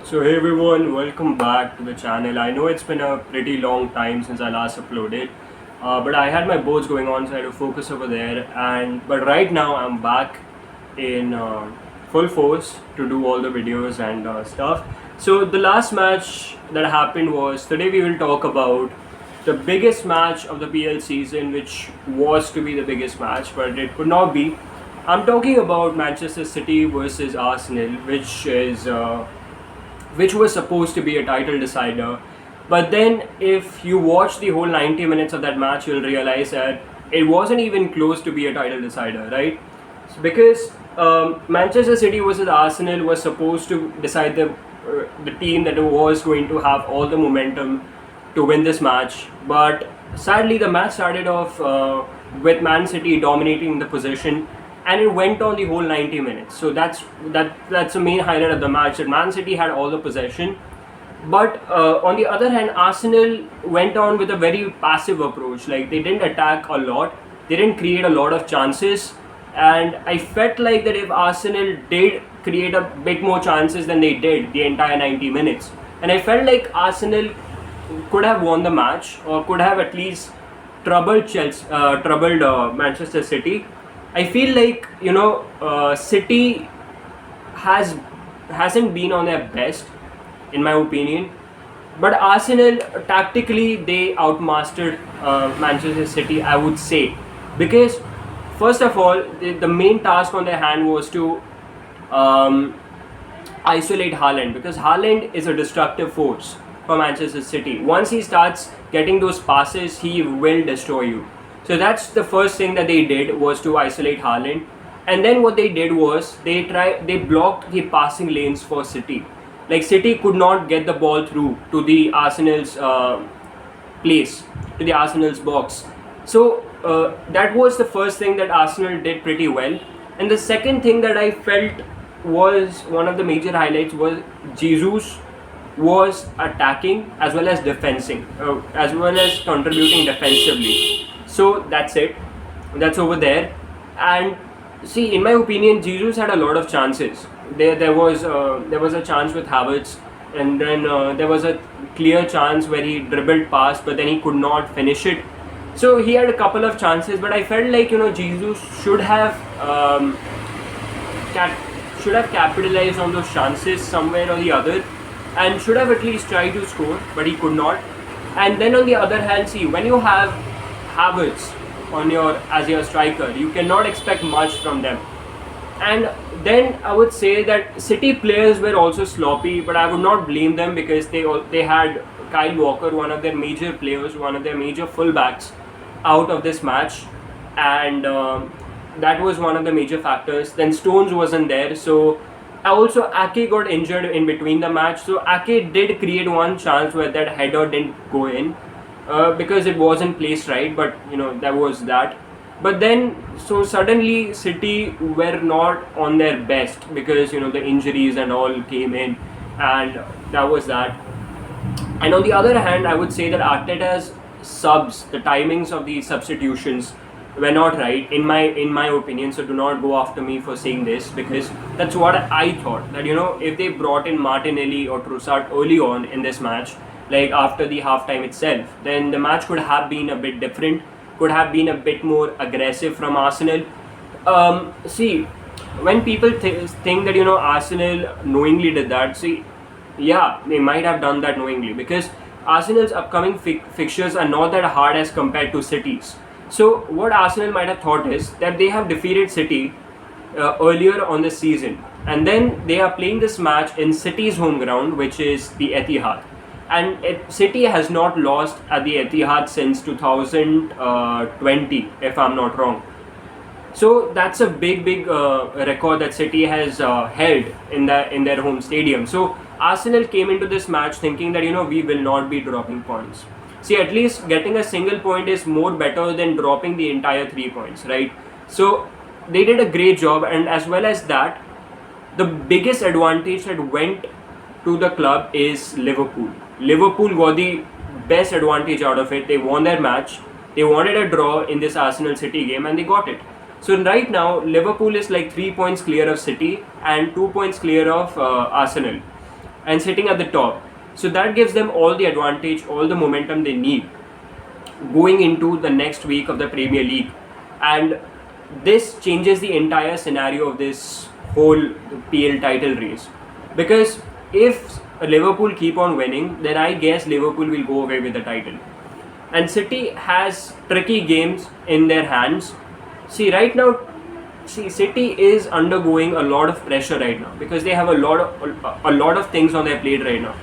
So hey everyone, welcome back to the channel. I know it's been a pretty long time since I last uploaded, but I had my boards going on, so I had to focus over there. But right now I'm back in full force to do all the videos and stuff. So the last match that happened was today. We will talk about the biggest match of the PL season, which was to be the biggest match, but it could not be. I'm talking about Manchester City versus Arsenal, which was supposed to be a title decider. But then, if you watch the whole 90 minutes of that match, you'll realize that it wasn't even close to be a title decider, right? Because Manchester City versus Arsenal was supposed to decide the team that was going to have all the momentum to win this match. But sadly, the match started off with Man City dominating the possession, and it went on the whole 90 minutes. So that's the main highlight of the match. That Man City had all the possession, but on the other hand, Arsenal went on with a very passive approach. Like, they didn't attack a lot, they didn't create a lot of chances, and I felt like that if Arsenal did create a bit more chances than they did the entire 90 minutes, and I felt like Arsenal could have won the match or could have at least troubled Manchester City. I feel like City has hasn't been on their best, in my opinion. But Arsenal tactically they outmastered Manchester City, I would say, because first of all, the main task on their hand was to um, isolate Haaland, because Haaland is a destructive force for Manchester City. Once he starts getting those passes, he will destroy you. So that's the first thing that they did, was to isolate Haaland. And then what they did was they blocked the passing lanes for City. Like, City could not get the ball through to the Arsenal's place, to the Arsenal's box. So that was the first thing that Arsenal did pretty well. And the second thing that I felt was one of the major highlights was Jesus was attacking as well as defending, as well as contributing defensively. So that's it. That's over there. And see, in my opinion, Jesus had a lot of chances. There was a chance with Havertz, and then there was a clear chance where he dribbled past, but then he could not finish it. So he had a couple of chances, but I felt like Jesus cat, should have capitalized on those chances somewhere or the other, and should have at least tried to score, but he could not. And then on the other hand, see, when you have Havertz as your striker, you cannot expect much from them. And then I would say that City players were also sloppy, but I would not blame them, because they had Kyle Walker, one of their major players, one of their major fullbacks, out of this match, and that was one of the major factors. Then Stones wasn't there, so also Ake got injured in between the match. So Ake did create one chance where that header didn't go in, because it wasn't placed right, but there was that. But then, so suddenly City were not on their best, because the injuries and all came in, and that was that. And on the other hand, I would say that Arteta's subs, the timings of the substitutions were not right, in my opinion. So do not go after me for saying this, because that's what I thought, that if they brought in Martinelli or Trossard early on in this match, like after the halftime itself, then the match could have been a bit different, could have been a bit more aggressive from Arsenal. See, when people think that Arsenal knowingly did that, see, yeah, they might have done that knowingly, because Arsenal's upcoming fixtures are not that hard as compared to City's. So what Arsenal might have thought is that they have defeated City earlier on the season, and then they are playing this match in City's home ground, which is the Etihad. And City has not lost at the Etihad since 2020, if I'm not wrong. So that's a big record that City has held in their home stadium. So Arsenal came into this match thinking that we will not be dropping points. See, at least getting a single point is more better than dropping the entire 3 points, right? So they did a great job, and as well as that, the biggest advantage that went to the club is Liverpool. Liverpool got the best advantage out of it. They won their match. They wanted a draw in this Arsenal City game, and they got it. So right now, Liverpool is like 3 points clear of City and 2 points clear of Arsenal. and sitting at the top. So that gives them all the advantage, all the momentum they need going into the next week of the Premier League. And this changes the entire scenario of this whole PL title race. Because if Liverpool keep on winning, then I guess Liverpool will go away with the title. And City has tricky games in their hands. See, right now, City is undergoing a lot of pressure right now because they have a lot of things on their plate right now.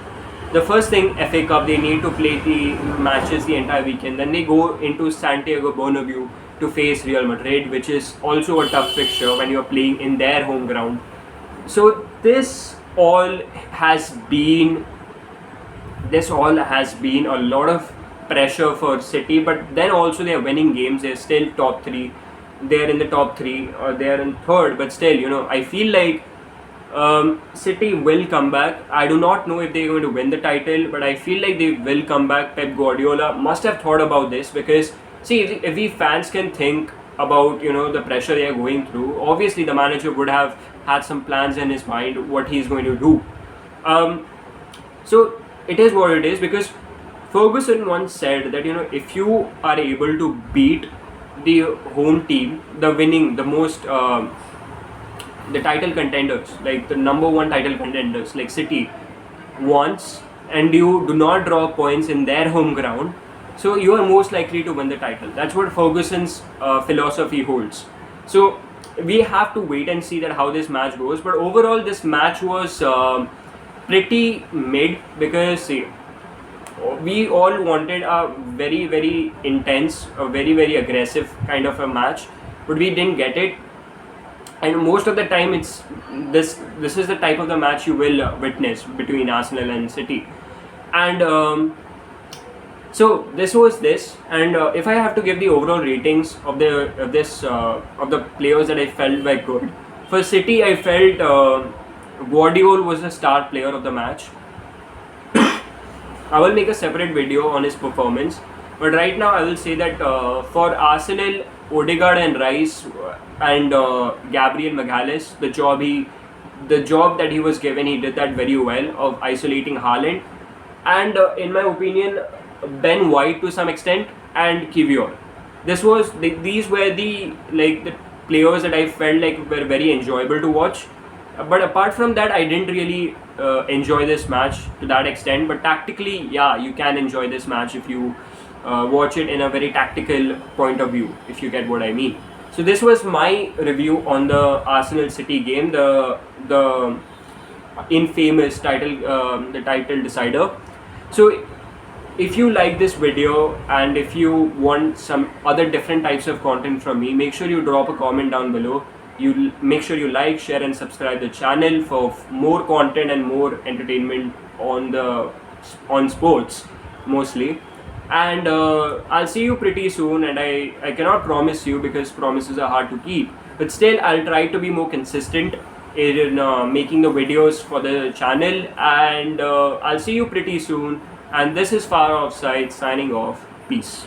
The first thing, FA Cup, they need to play the matches the entire weekend. Then they go into Santiago Bernabeu to face Real Madrid, which is also a tough fixture when you're playing in their home ground. So this all has been a lot of pressure for City, but then also they're winning games. They're still top three. They're in the top three, or they're in third, but still, I feel like City will come back. I do not know if they're going to win the title, but I feel like they will come back. Pep Guardiola must have thought about this because, see, if we fans can think about the pressure they are going through, obviously the manager would have had some plans in his mind what he's going to do. So it is what it is, because Ferguson once said that if you are able to beat the home team, the title contenders, like the number one title contenders like City, once, and you do not draw points in their home ground, so you are most likely to win the title. That's what Ferguson's philosophy holds. So we have to wait and see that how this match goes. But overall, this match was pretty mid, because see, we all wanted a very, very intense, a very, very aggressive kind of a match, but we didn't get it. And most of the time, it's this is the type of the match you will witness between Arsenal and City. And so this was this. And if I have to give the overall ratings of the players that I felt were good, for City, I felt Guardiola was the star player of the match. I will make a separate video on his performance, but right now I will say that for Arsenal, Odegaard and Rice and Gabriel Magalhaes, the job that he was given, he did that very well of isolating Haaland, and in my opinion, Ben White to some extent, and Kivior. These were the players that I felt like were very enjoyable to watch. But apart from that, I didn't really enjoy this match to that extent. But tactically, yeah, you can enjoy this match if you watch it in a very tactical point of view, if you get what I mean. So this was my review on the Arsenal City game, the infamous the title decider. So if you like this video and if you want some other different types of content from me, make sure you drop a comment down below. You make sure you like, share and subscribe the channel for more content and more entertainment on sports mostly. And I'll see you pretty soon, and I cannot promise you because promises are hard to keep, but still I'll try to be more consistent in making the videos for the channel. And I'll see you pretty soon, and this is Far Offside signing off. Peace.